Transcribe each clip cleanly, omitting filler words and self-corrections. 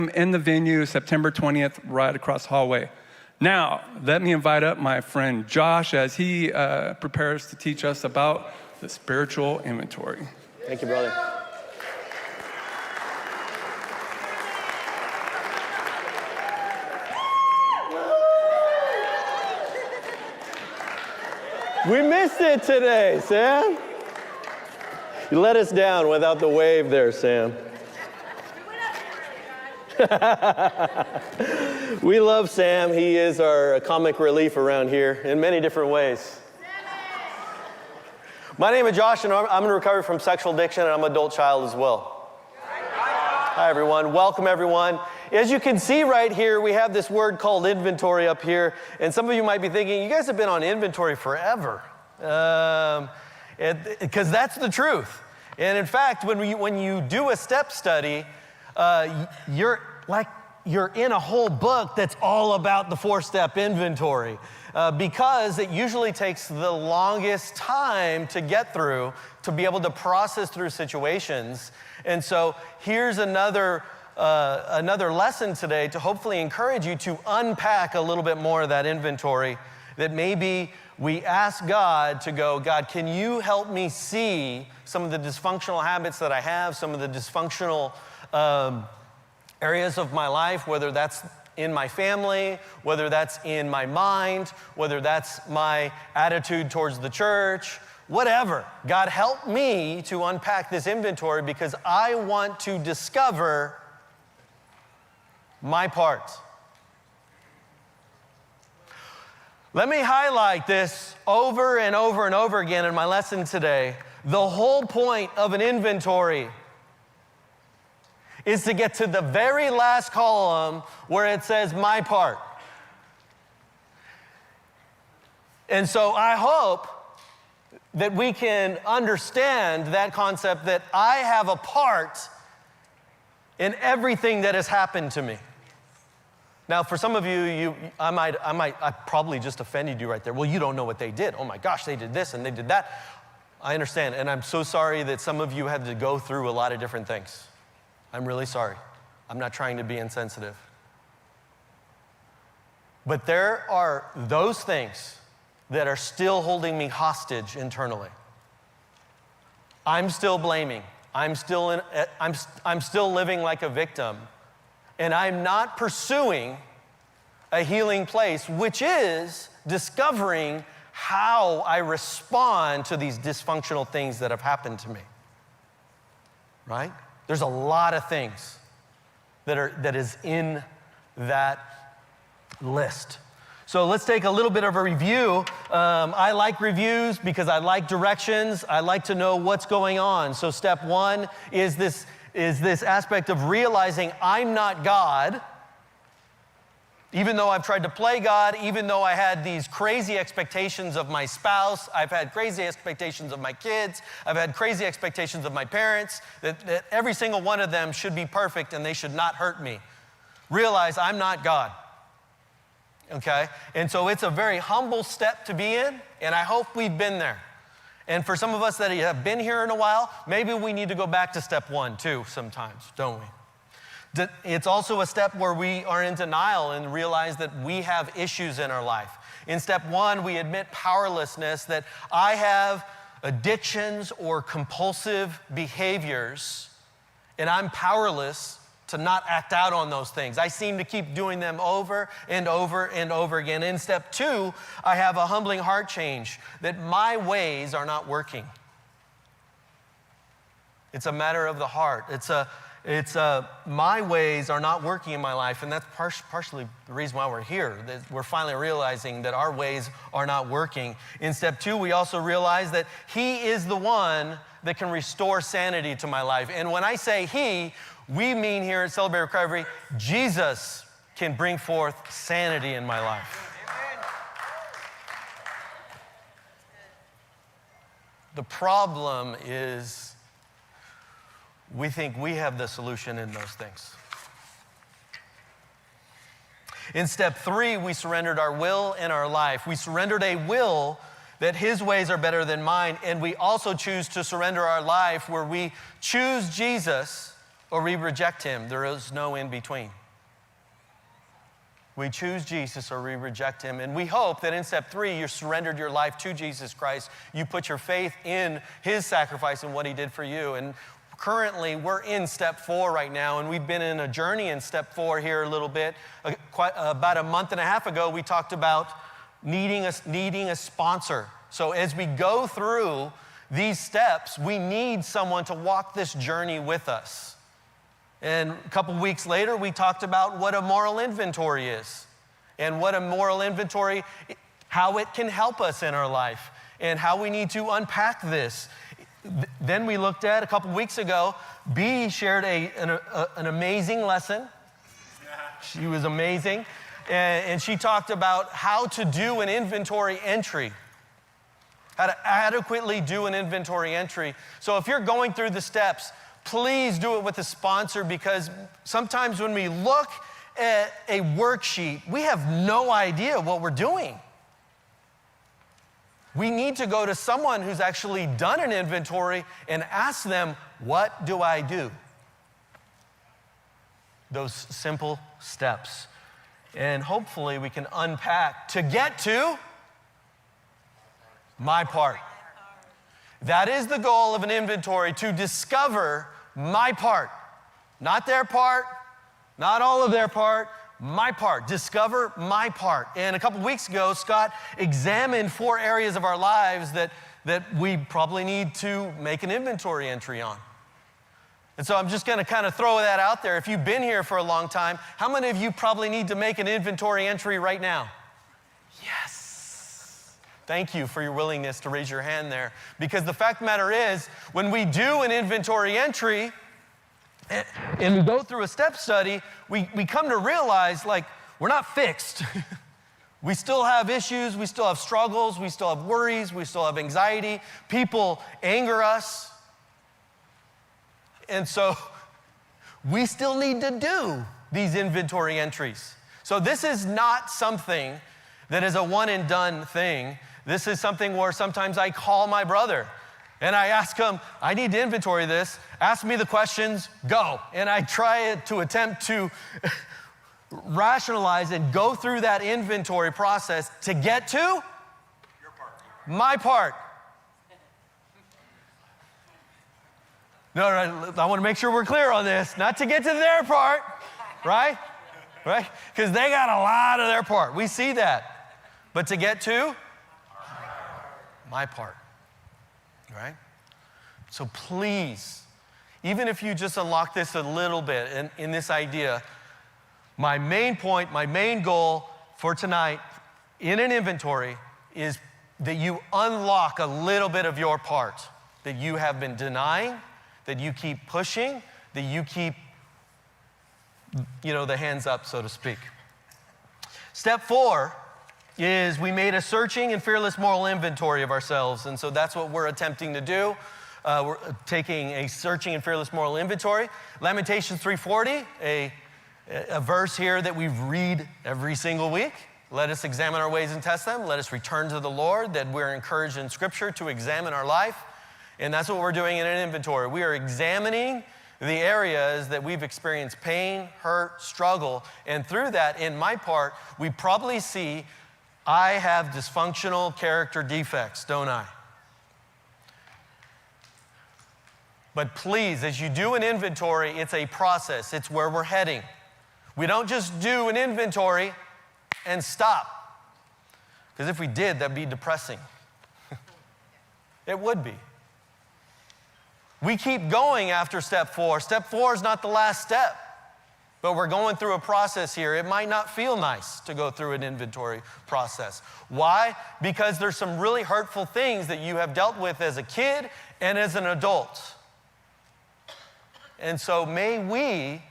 in the venue, September 20th, right across the hallway. Now, let me invite up my friend Josh as he prepares to teach us about the spiritual inventory. Thank you, brother. We missed it today, Sam. You let us down without the wave there, Sam. We love Sam. He is our comic relief around here in many different ways. My name is Josh, and I'm in recovery from sexual addiction, and I'm an adult child as well. Hi, everyone. Welcome, everyone. As you can see right here, we have this word called inventory up here, and some of you might be thinking, you guys have been on inventory forever, because that's the truth. And in fact, when you do a step study, you're in a whole book that's all about the 4-step inventory because it usually takes the longest time to get through, to be able to process through situations. And so here's another lesson today to hopefully encourage you to unpack a little bit more of that inventory, that maybe we ask God to go, God, can you help me see some of the dysfunctional habits that I have, some of the dysfunctional areas of my life, whether that's in my family, whether that's in my mind, whether that's my attitude towards the church, whatever. God, help me to unpack this inventory because I want to discover my part. Let me highlight this over and over and over again in my lesson today. The whole point of an inventory is to get to the very last column where it says my part. And so I hope that we can understand that concept that I have a part in everything that has happened to me. Now, for some of you, I probably just offended you right there. Well, you don't know what they did. Oh my gosh, they did this and they did that. I understand, and I'm so sorry that some of you had to go through a lot of different things. I'm really sorry. I'm not trying to be insensitive. But there are those things that are still holding me hostage internally. I'm still blaming. I'm still living like a victim. And I'm not pursuing a healing place, which is discovering how I respond to these dysfunctional things that have happened to me. Right? There's a lot of things that is in that list. So let's take a little bit of a review. I like reviews because I like directions. I like to know what's going on. So step one is this aspect of realizing I'm not God. Even though I've tried to play God, even though I had these crazy expectations of my spouse, I've had crazy expectations of my kids, I've had crazy expectations of my parents, that every single one of them should be perfect and they should not hurt me. Realize I'm not God, okay? And so it's a very humble step to be in, and I hope we've been there. And for some of us that have been here in a while, maybe we need to go back to step one too sometimes, don't we? It's also a step where we are in denial and realize that we have issues in our life. In step one, we admit powerlessness, that I have addictions or compulsive behaviors, and I'm powerless to not act out on those things. I seem to keep doing them over and over and over again. In step two, I have a humbling heart change, that my ways are not working. It's a matter of the heart. It's my ways are not working in my life, and that's partially the reason why we're here. That we're finally realizing that our ways are not working. In step two, we also realize that He is the one that can restore sanity to my life. And when I say He, we mean here at Celebrate Recovery, Jesus can bring forth sanity in my life. The problem is, we think we have the solution in those things. In step three, we surrendered our will and our life. We surrendered a will that His ways are better than mine, and we also choose to surrender our life where we choose Jesus or we reject him. There is no in between. We choose Jesus or we reject him. And we hope that in step 3, you surrendered your life to Jesus Christ. You put your faith in his sacrifice and what he did for you. And currently, we're in step 4 right now, and we've been in a journey in step 4 here a little bit. About a month and a half ago, we talked about needing a sponsor. So as we go through these steps, we need someone to walk this journey with us. And a couple weeks later, we talked about what a moral inventory is and what a moral inventory, how it can help us in our life and how we need to unpack this. Then we looked at, a couple weeks ago, B shared an amazing lesson. She was amazing. And she talked about how to do an inventory entry, how to adequately do an inventory entry. So if you're going through the steps, please do it with a sponsor, because sometimes when we look at a worksheet, we have no idea what we're doing. We need to go to someone who's actually done an inventory and ask them, what do I do? Those simple steps. And hopefully we can unpack to get to my part. That is the goal of an inventory, to discover my part. Not their part, not all of their part, my part. Discover my part. And a couple weeks ago, Scott examined 4 areas of our lives that we probably need to make an inventory entry on. And so I'm just going to kind of throw that out there. If you've been here for a long time, how many of you probably need to make an inventory entry right now? Yes. Thank you for your willingness to raise your hand there. Because the fact of the matter is, when we do an inventory entry and we go through a step study, we come to realize, like, we're not fixed. We still have issues, we still have struggles, we still have worries, we still have anxiety. People anger us. And so we still need to do these inventory entries. So this is not something that is a one and done thing. This is something where sometimes I call my brother and I ask him, I need to inventory this. Ask me the questions, go. And I try to attempt to rationalize and go through that inventory process to get to your part. My part. No, I want to make sure we're clear on this. Not to get to their part, right? Right? Because they got a lot of their part. We see that. But to get to my part, right? So please, even if you just unlock this a little bit in this idea, my main point, my main goal for tonight in an inventory is that you unlock a little bit of your part that you have been denying, that you keep pushing, that you keep, the hands up, so to speak. Step 4 is we made a searching and fearless moral inventory of ourselves. And so that's what we're attempting to do. We're taking a searching and fearless moral inventory. Lamentations 3:40, a verse here that we read every single week. Let us examine our ways and test them. Let us return to the Lord, that we're encouraged in Scripture to examine our life. And that's what we're doing in an inventory. We are examining the areas that we've experienced pain, hurt, struggle. And through that, in my part, we probably see I have dysfunctional character defects, don't I? But please, as you do an inventory, it's a process. It's where we're heading. We don't just do an inventory and stop. Because if we did, that'd be depressing. It would be. We keep going after step 4. Step 4 is not the last step, but we're going through a process here. It might not feel nice to go through an inventory process. Why? Because there's some really hurtful things that you have dealt with as a kid and as an adult. And so may we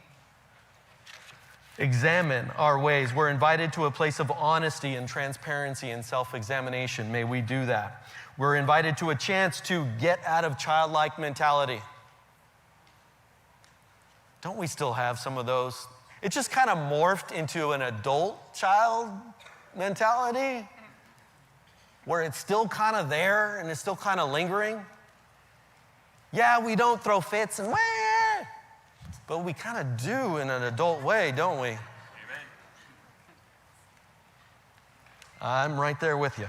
examine our ways. We're invited to a place of honesty and transparency and self-examination. May we do that. We're invited to a chance to get out of childlike mentality. Don't we still have some of those? It just kind of morphed into an adult child mentality where it's still kind of there and it's still kind of lingering. Yeah, we don't throw fits and but we kind of do in an adult way, don't we? Amen. I'm right there with you.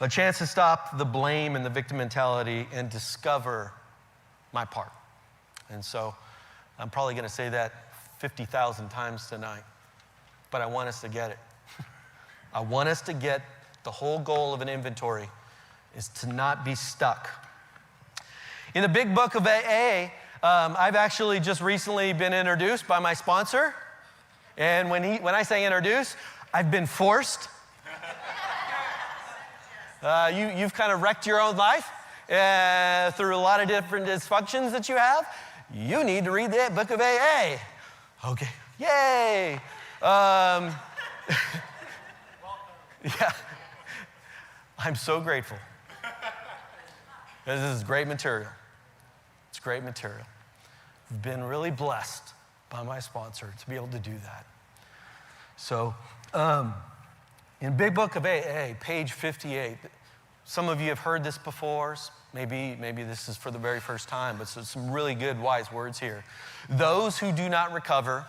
A chance to stop the blame and the victim mentality and discover my part. And so I'm probably going to say that 50,000 times tonight, but I want us to get it. I want us to get the whole goal of an inventory is to not be stuck. In the big book of AA, I've actually just recently been introduced by my sponsor. And when I say introduce, I've been forced. You've kind of wrecked your own life through a lot of different dysfunctions that you have. You need to read the book of AA. Okay, yay. Yeah, I'm so grateful. This is great material. It's great material. I've been really blessed by my sponsor to be able to do that. So, in Big Book of AA, page 58, some of you have heard this before. Maybe this is for the very first time, but some really good, wise words here. Those who do not recover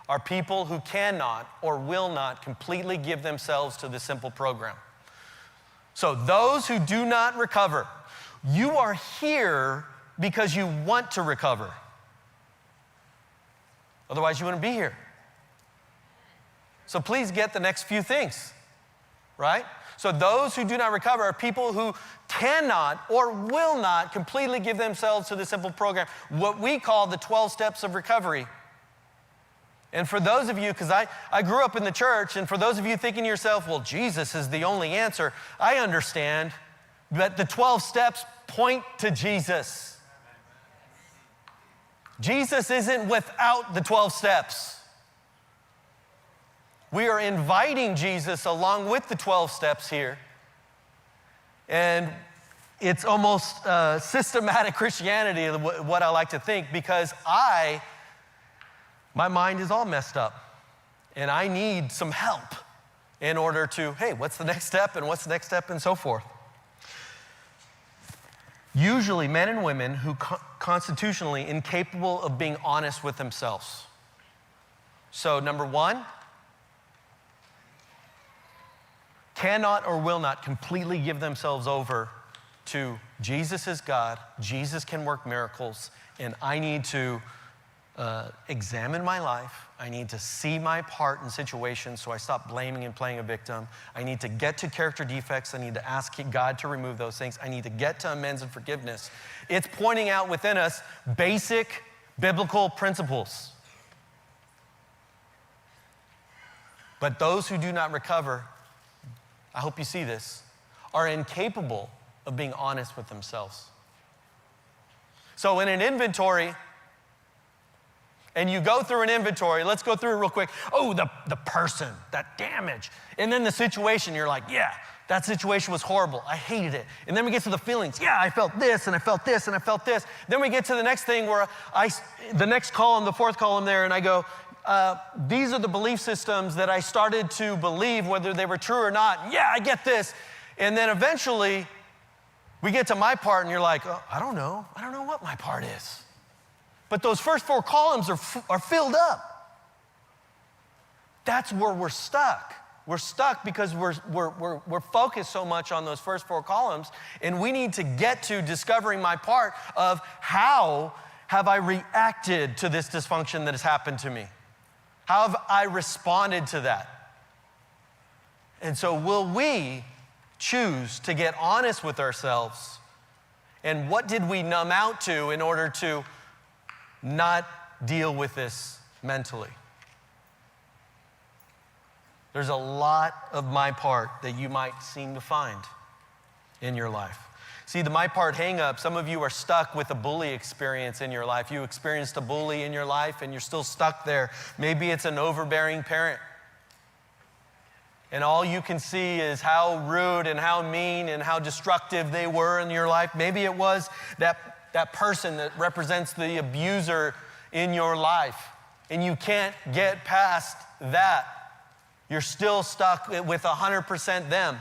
are people who cannot or will not completely give themselves to the simple program. So those who do not recover, you are here because you want to recover. Otherwise, you wouldn't be here. So please get the next few things, right? So those who do not recover are people who cannot or will not completely give themselves to the simple program, what we call the 12 steps of recovery. And for those of you, because I grew up in the church, and for those of you thinking to yourself, well, Jesus is the only answer, I understand that the 12 steps point to Jesus. Jesus isn't without the 12 steps. We are inviting Jesus along with the 12 steps here. And it's almost systematic Christianity, what I like to think, because my mind is all messed up. And I need some help in order to, hey, what's the next step and what's the next step and so forth. Usually men and women who constitutionally incapable of being honest with themselves. So number one, cannot or will not completely give themselves over to Jesus is God, Jesus can work miracles, and I need to examine my life. I need to see my part in situations so I stop blaming and playing a victim. I need to get to character defects. I need to ask God to remove those things. I need to get to amends and forgiveness. It's pointing out within us basic biblical principles. But those who do not recover, I hope you see this, are incapable of being honest with themselves. So in an inventory, and you go through an inventory, let's go through it real quick. Oh, the person, that damage. And then the situation, you're like, yeah, that situation was horrible. I hated it. And then we get to the feelings. Yeah, I felt this, and I felt this, and I felt this. Then we get to the next thing where the next column, the fourth column there, and I go, these are the belief systems that I started to believe, whether they were true or not. Yeah, I get this. And then eventually, we get to my part, and you're like, oh, I don't know what my part is. But those first four columns are filled up. That's where we're stuck. We're stuck because we're focused so much on those first four columns, and we need to get to discovering my part of how have I reacted to this dysfunction that has happened to me? How have I responded to that? And so will we choose to get honest with ourselves? And what did we numb out to in order to not deal with this mentally? There's a lot of my part that you might seem to find in your life. See, the my part hang up, some of you are stuck with a bully experience in your life. You experienced a bully in your life and you're still stuck there. Maybe it's an overbearing parent. And all you can see is how rude and how mean and how destructive they were in your life. Maybe it was that person that represents the abuser in your life, and you can't get past that. You're still stuck with 100% them.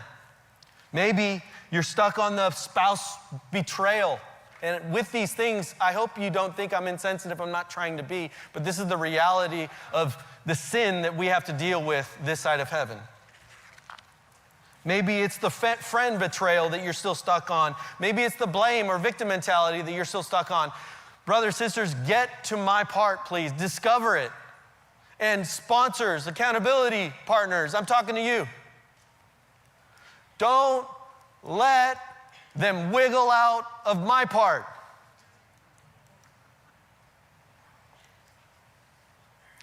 Maybe you're stuck on the spouse betrayal, And with these things, I hope you don't think I'm insensitive. I'm not trying to be. But this is the reality of the sin that we have to deal with this side of heaven. Maybe it's the friend betrayal that you're still stuck on. Maybe it's the blame or victim mentality that you're still stuck on. Brothers, sisters, get to my part, please. Discover it. And sponsors, accountability partners, I'm talking to you. Don't let them wiggle out of my part.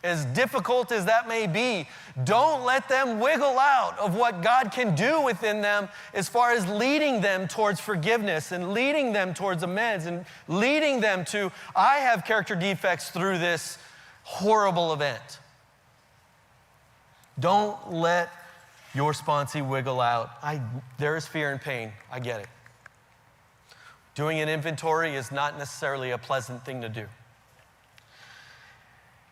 As difficult as that may be, don't let them wiggle out of what God can do within them as far as leading them towards forgiveness and leading them towards amends and leading them to, I have character defects through this horrible event. Don't let your sponsee wiggle out. There is fear and pain. I get it. Doing an inventory is not necessarily a pleasant thing to do.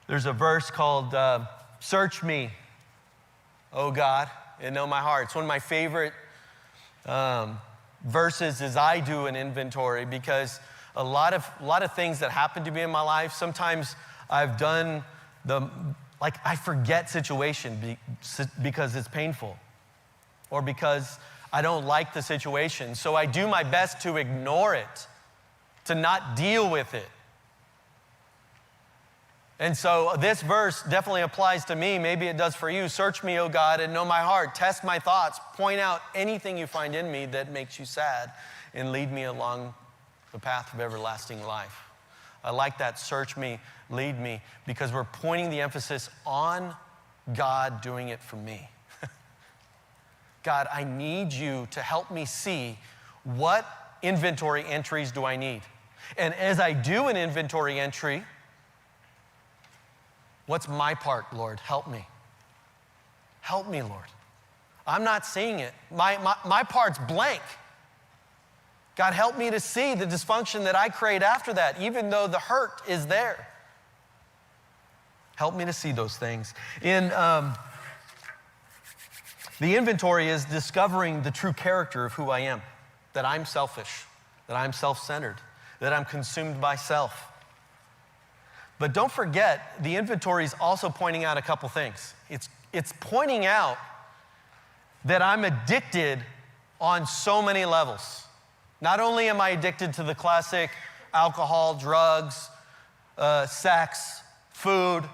There's a verse called, search me, O God, and know my heart. It's one of my favorite verses as I do an inventory, because a lot of things that happen to me in my life, sometimes I've done I forget situation because it's painful or because I don't like the situation. So I do my best to ignore it, to not deal with it. And so this verse definitely applies to me. Maybe it does for you. Search me, O God, and know my heart. Test my thoughts. Point out anything you find in me that makes you sad and lead me along the path of everlasting life. I like that, search me, lead me, because we're pointing the emphasis on God doing it for me. God, I need you to help me see what inventory entries do I need. And as I do an inventory entry, what's my part, Lord? Help me. Help me, Lord. I'm not seeing it. My part's blank. God, help me to see the dysfunction that I create after that, even though the hurt is there. Help me to see those things. The inventory is discovering the true character of who I am, that I'm selfish, that I'm self-centered, that I'm consumed by self. But don't forget, the inventory is also pointing out a couple things. It's pointing out that I'm addicted on so many levels. Not only am I addicted to the classic alcohol, drugs, sex, food,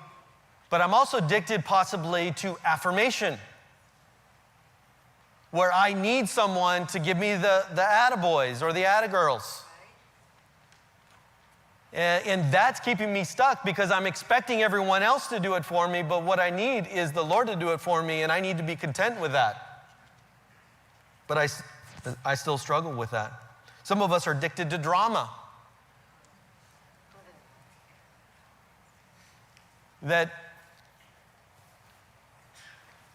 but I'm also addicted possibly to affirmation, where I need someone to give me the attaboys or the attagirls. And that's keeping me stuck because I'm expecting everyone else to do it for me, but what I need is the Lord to do it for me, and I need to be content with that. But I still struggle with that. Some of us are addicted to drama. That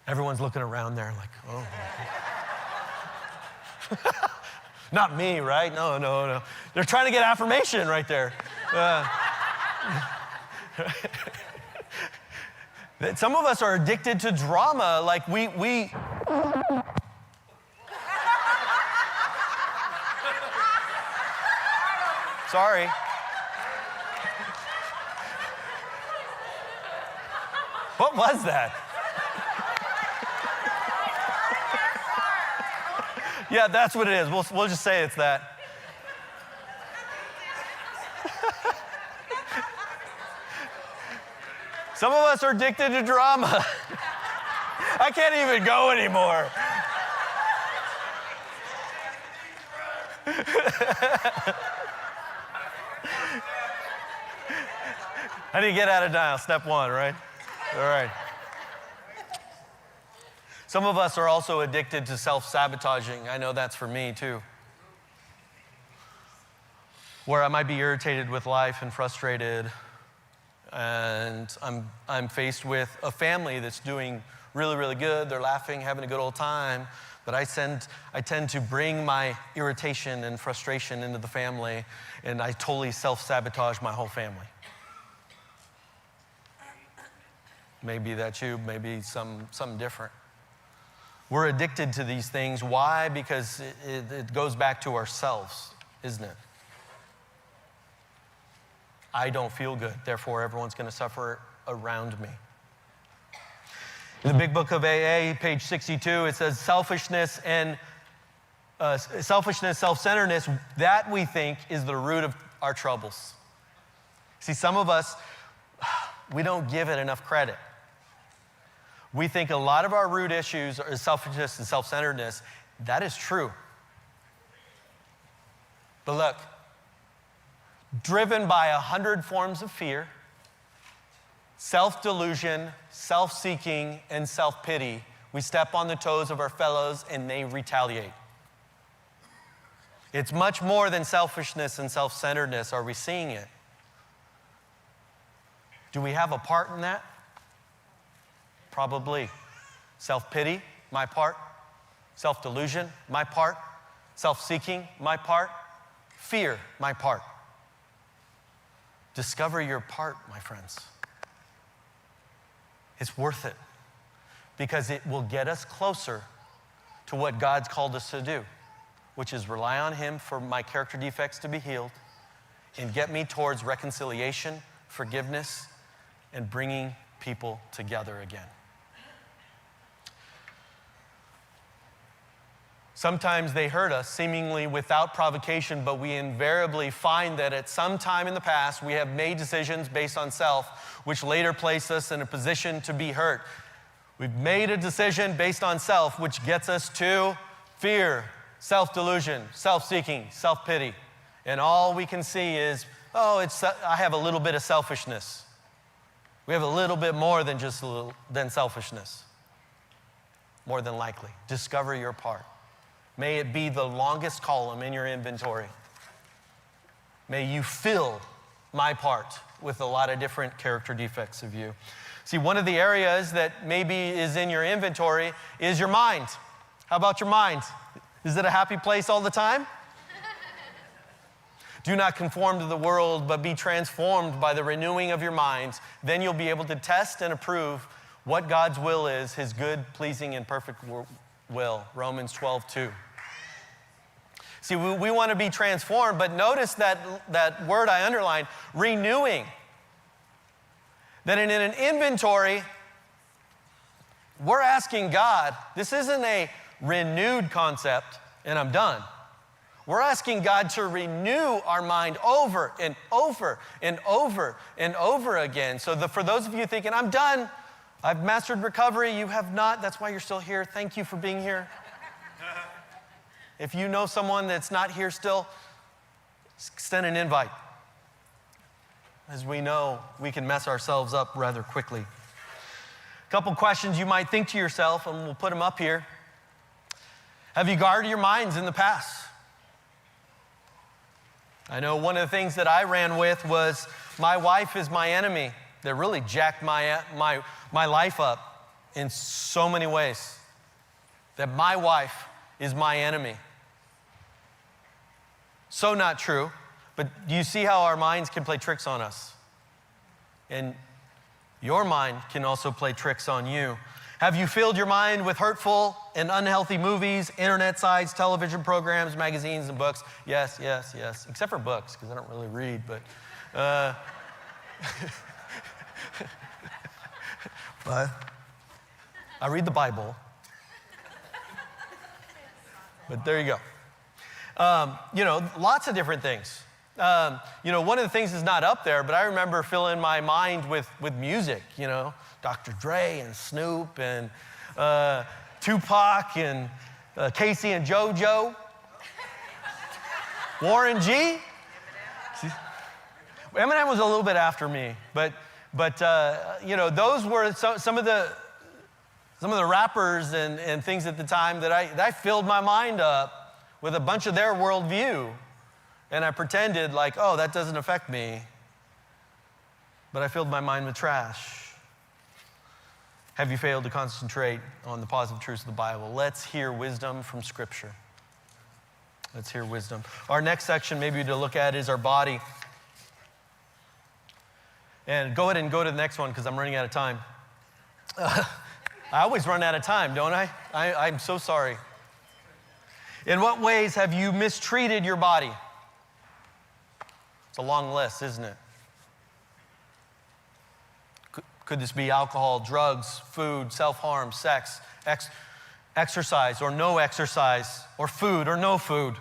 everyone's looking around there like, oh. Not me, right? No. They're trying to get affirmation right there. Some of us are addicted to drama. Like we Sorry. What was that? Yeah, that's what it is. We'll just say it's that. Some of us are addicted to drama. I can't even go anymore. How do you get out of denial? Step one, right? All right. Some of us are also addicted to self-sabotaging. I know that's for me too. Where I might be irritated with life and frustrated, and I'm faced with a family that's doing really, really good. They're laughing, having a good old time, but I tend to bring my irritation and frustration into the family, and I totally self-sabotage my whole family. Maybe that's you, maybe something different. We're addicted to these things. Why? Because it goes back to ourselves, isn't it? I don't feel good. Therefore, everyone's going to suffer around me. In the big book of AA, page 62, it says selfishness, self-centeredness, that we think is the root of our troubles. See, some of us, we don't give it enough credit. We think a lot of our root issues are selfishness and self-centeredness. That is true. But look, driven by 100 forms of fear, self-delusion, self-seeking, and self-pity, we step on the toes of our fellows and they retaliate. It's much more than selfishness and self-centeredness. Are we seeing it? Do we have a part in that? Probably. Self-pity, my part. Self-delusion, my part. Self-seeking, my part. Fear, my part. Discover your part, my friends. It's worth it because it will get us closer to what God's called us to do, which is rely on Him for my character defects to be healed and get me towards reconciliation, forgiveness, and bringing people together again. Sometimes they hurt us seemingly without provocation, but we invariably find that at some time in the past we have made decisions based on self, which later place us in a position to be hurt. We've made a decision based on self, which gets us to fear, self-delusion, self-seeking, self-pity. And all we can see is, I have a little bit of selfishness. We have a little bit more than just than selfishness. More than likely. Discover your part. May it be the longest column in your inventory. May you fill my part with a lot of different character defects of you. See, one of the areas that maybe is in your inventory is your mind. How about your mind? Is it a happy place all the time? Do not conform to the world, but be transformed by the renewing of your minds. Then you'll be able to test and approve what God's will is, His good, pleasing, and perfect will. Romans 12:2. See, we want to be transformed, but notice that word I underlined, renewing. That in an inventory, we're asking God, this isn't a renewed concept, and I'm done. We're asking God to renew our mind over and over and over and over again. So for those of you thinking, I'm done, I've mastered recovery, you have not, that's why you're still here. Thank you for being here. If you know someone that's not here still, extend an invite. As we know, we can mess ourselves up rather quickly. A couple questions you might think to yourself, and we'll put them up here. Have you guarded your minds in the past? I know one of the things that I ran with was my wife is my enemy. That really jacked my life up in so many ways. That my wife is my enemy. So not true, but do you see how our minds can play tricks on us? And your mind can also play tricks on you. Have you filled your mind with hurtful and unhealthy movies, internet sites, television programs, magazines, and books? Yes, yes, yes. Except for books, because I don't really read, but... but I read the Bible. But there you go. Lots of different things. One of the things is not up there, but I remember filling my mind with music, Dr. Dre and Snoop and Tupac and Casey and JoJo. Warren G. Eminem was a little bit after me, but those were some of the rappers and things at the time that I filled my mind up with a bunch of their worldview. And I pretended like, that doesn't affect me. But I filled my mind with trash. Have you failed to concentrate on the positive truths of the Bible? Let's hear wisdom from Scripture. Let's hear wisdom. Our next section maybe to look at is our body. And go ahead and go to the next one because I'm running out of time. I always run out of time, don't I? I'm so sorry. In what ways have you mistreated your body? It's a long list, isn't it? Could this be alcohol, drugs, food, self-harm, sex, exercise or no exercise, or food or no food?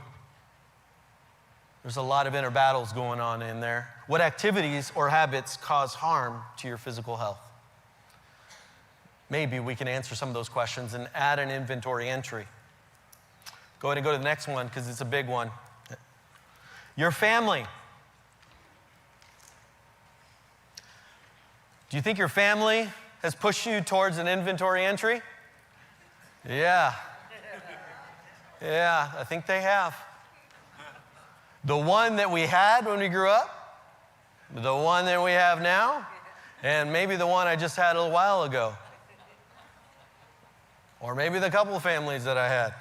There's a lot of inner battles going on in there. What activities or habits cause harm to your physical health? Maybe we can answer some of those questions and add an inventory entry. Go ahead and go to the next one because it's a big one. Your family. Do you think your family has pushed you towards an inventory entry? Yeah. Yeah, I think they have. The one that we had when we grew up, the one that we have now, and maybe the one I just had a little while ago. Or maybe the couple of families that I had.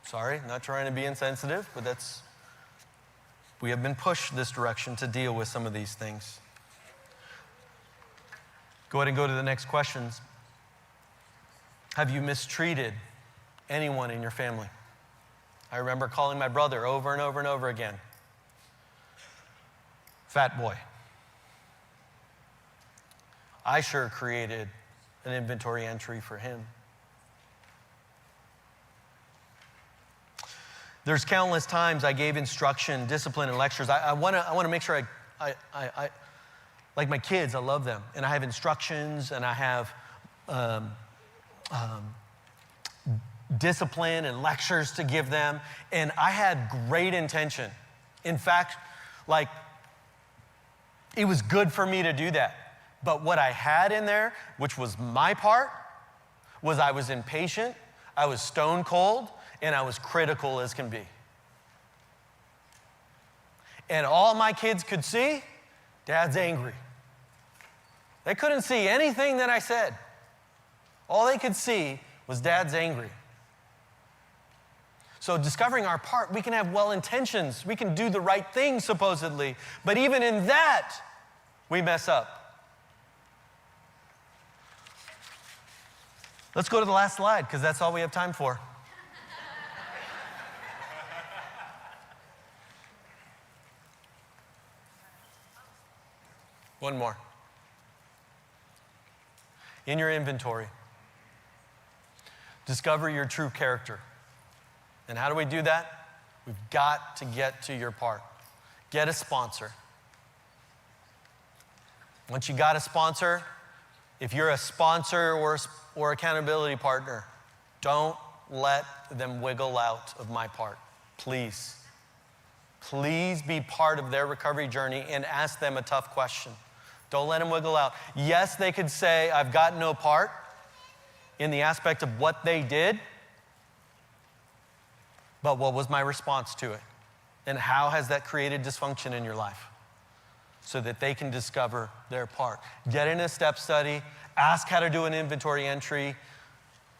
Sorry, not trying to be insensitive, but we have been pushed this direction to deal with some of these things. Go ahead and go to the next questions. Have you mistreated anyone in your family? I remember calling my brother over and over and over again. Fat boy. I sure created an inventory entry for him. There's countless times I gave instruction, discipline, and lectures. I want to make sure I like my kids, I love them. And I have instructions and I have discipline and lectures to give them. And I had great intention. In fact, like, it was good for me to do that. But what I had in there, which was my part, was I was impatient, I was stone cold, and I was critical as can be. And all my kids could see, Dad's angry. They couldn't see anything that I said. All they could see was Dad's angry. So discovering our part, we can have well intentions. We can do the right thing, supposedly. But even in that, we mess up. Let's go to the last slide, because that's all we have time for. One more. In your inventory, discover your true character. And how do we do that? We've got to get to your part. Get a sponsor. Once you got a sponsor, if you're a sponsor or accountability partner, don't let them wiggle out of my part. Please. Please be part of their recovery journey and ask them a tough question. Don't let them wiggle out. Yes, they could say, I've got no part in the aspect of what they did, but what was my response to it? And how has that created dysfunction in your life? So that they can discover their part. Get in a step study, ask how to do an inventory entry.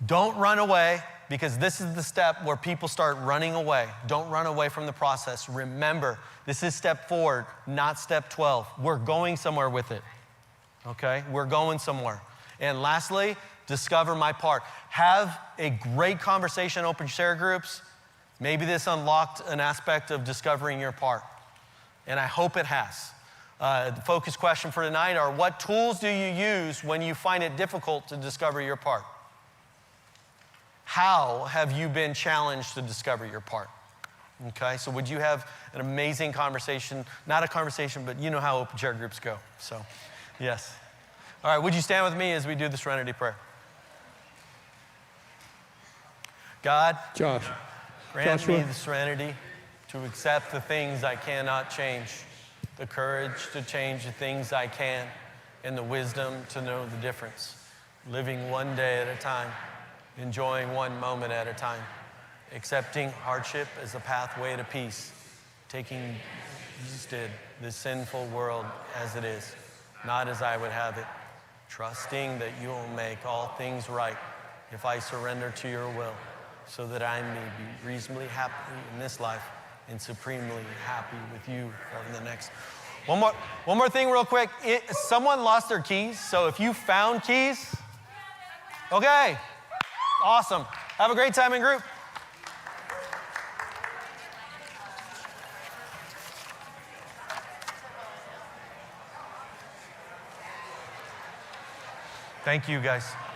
Don't run away, because this is the step where people start running away. Don't run away from the process. Remember, this is step forward, not step 12. We're going somewhere with it, okay? We're going somewhere. And lastly, discover my part. Have a great conversation in open share groups. Maybe this unlocked an aspect of discovering your part, and I hope it has. The focus question for tonight are, what tools do you use when you find it difficult to discover your part? How have you been challenged to discover your part? Okay, so would you have an amazing conversation? Not a conversation, but you know how open share groups go. So, yes. All right, would you stand with me as we do the Serenity Prayer? God, grant me the serenity to accept the things I cannot change, the courage to change the things I can, and the wisdom to know the difference. Living one day at a time, enjoying one moment at a time, accepting hardship as a pathway to peace, taking Jesus did this sinful world as it is, not as I would have it, trusting that you will make all things right if I surrender to your will, so that I may be reasonably happy in this life and supremely happy with you in the next. One more thing real quick. Someone lost their keys, so if you found keys, okay, awesome. Have a great time in group. Thank you, guys.